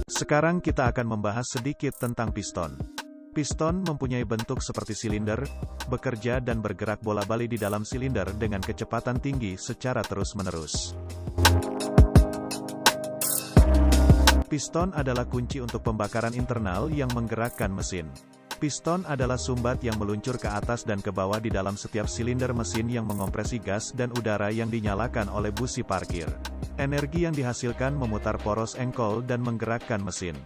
Sekarang kita akan membahas sedikit tentang piston. Piston mempunyai bentuk seperti silinder, bekerja dan bergerak bola-balik di dalam silinder dengan kecepatan tinggi secara terus-menerus. Piston adalah kunci untuk pembakaran internal yang menggerakkan mesin. Piston adalah sumbat yang meluncur ke atas dan ke bawah di dalam setiap silinder mesin yang mengompresi gas dan udara yang dinyalakan oleh busi parkir. Energi yang dihasilkan memutar poros engkol dan menggerakkan mesin.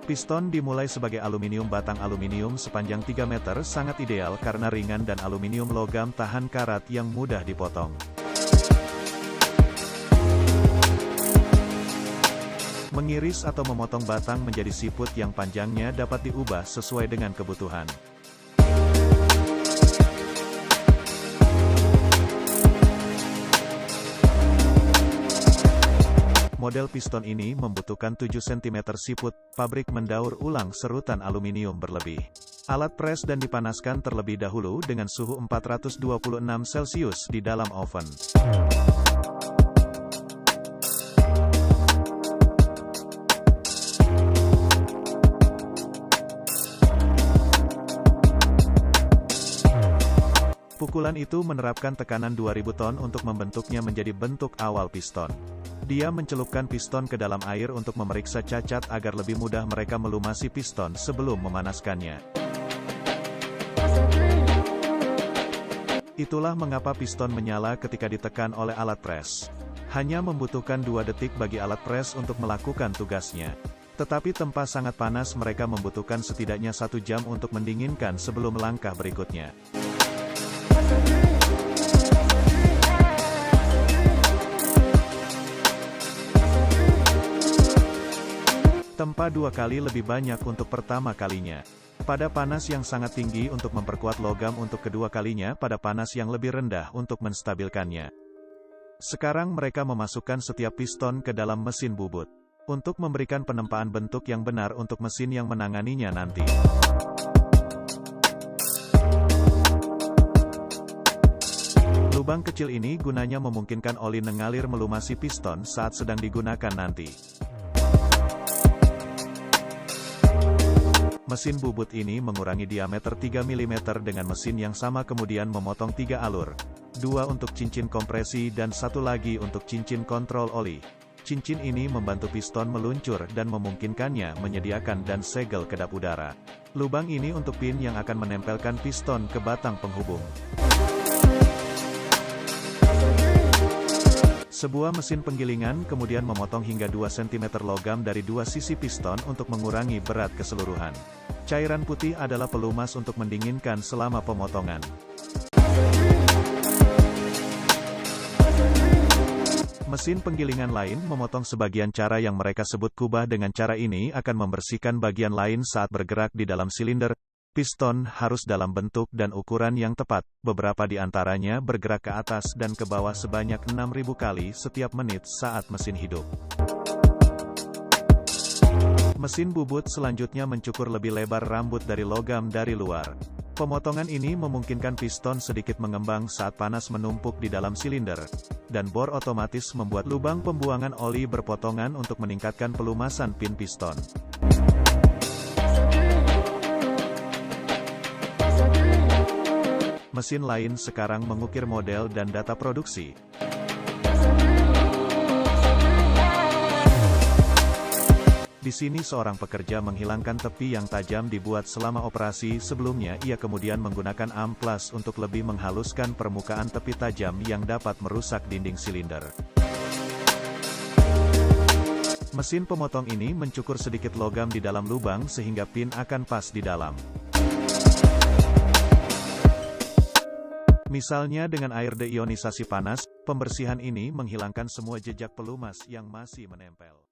Piston dimulai sebagai aluminium batang aluminium sepanjang 3 meter sangat ideal karena ringan dan aluminium logam tahan karat yang mudah dipotong. Mengiris atau memotong batang menjadi siput yang panjangnya dapat diubah sesuai dengan kebutuhan. Model piston ini membutuhkan 7 cm siput, pabrik mendaur ulang serutan aluminium berlebih. Alat pres dan dipanaskan terlebih dahulu dengan suhu 426 Celcius di dalam oven. Pukulan itu menerapkan tekanan 2000 ton untuk membentuknya menjadi bentuk awal piston. Dia mencelupkan piston ke dalam air untuk memeriksa cacat agar lebih mudah mereka melumasi piston sebelum memanaskannya. Itulah mengapa piston menyala ketika ditekan oleh alat pres. Hanya membutuhkan 2 detik bagi alat pres untuk melakukan tugasnya. Tetapi tempat sangat panas mereka membutuhkan setidaknya 1 jam untuk mendinginkan sebelum langkah berikutnya. Tempa 2 kali lebih banyak untuk pertama kalinya. Pada panas yang sangat tinggi untuk memperkuat logam untuk kedua kalinya pada panas yang lebih rendah untuk menstabilkannya. Sekarang mereka memasukkan setiap piston ke dalam mesin bubut. Untuk memberikan penempaan bentuk yang benar untuk mesin yang menanganinya nanti. Lubang kecil ini gunanya memungkinkan oli mengalir melumasi piston saat sedang digunakan nanti. Mesin bubut ini mengurangi diameter 3 mm dengan mesin yang sama kemudian memotong 3 alur. 2 untuk cincin kompresi dan 1 lagi untuk cincin kontrol oli. Cincin ini membantu piston meluncur dan memungkinkannya menyediakan dan segel kedap udara. Lubang ini untuk pin yang akan menempelkan piston ke batang penghubung. Sebuah mesin penggilingan kemudian memotong hingga 2 cm logam dari 2 sisi piston untuk mengurangi berat keseluruhan. Cairan putih adalah pelumas untuk mendinginkan selama pemotongan. Mesin penggilingan lain memotong sebagian cara yang mereka sebut kubah. Dengan cara ini akan membersihkan bagian lain saat bergerak di dalam silinder. Piston harus dalam bentuk dan ukuran yang tepat, beberapa di antaranya bergerak ke atas dan ke bawah sebanyak 6.000 kali setiap menit saat mesin hidup. Mesin bubut selanjutnya mencukur lebih lebar rambut dari logam dari luar. Pemotongan ini memungkinkan piston sedikit mengembang saat panas menumpuk di dalam silinder, dan bor otomatis membuat lubang pembuangan oli berpotongan untuk meningkatkan pelumasan pin piston. Mesin lain sekarang mengukir model dan data produksi. Di sini seorang pekerja menghilangkan tepi yang tajam dibuat selama operasi. Sebelumnya ia kemudian menggunakan amplas untuk lebih menghaluskan permukaan tepi tajam yang dapat merusak dinding silinder. Mesin pemotong ini mencukur sedikit logam di dalam lubang sehingga pin akan pas di dalam. Misalnya dengan air deionisasi panas, pembersihan ini menghilangkan semua jejak pelumas yang masih menempel.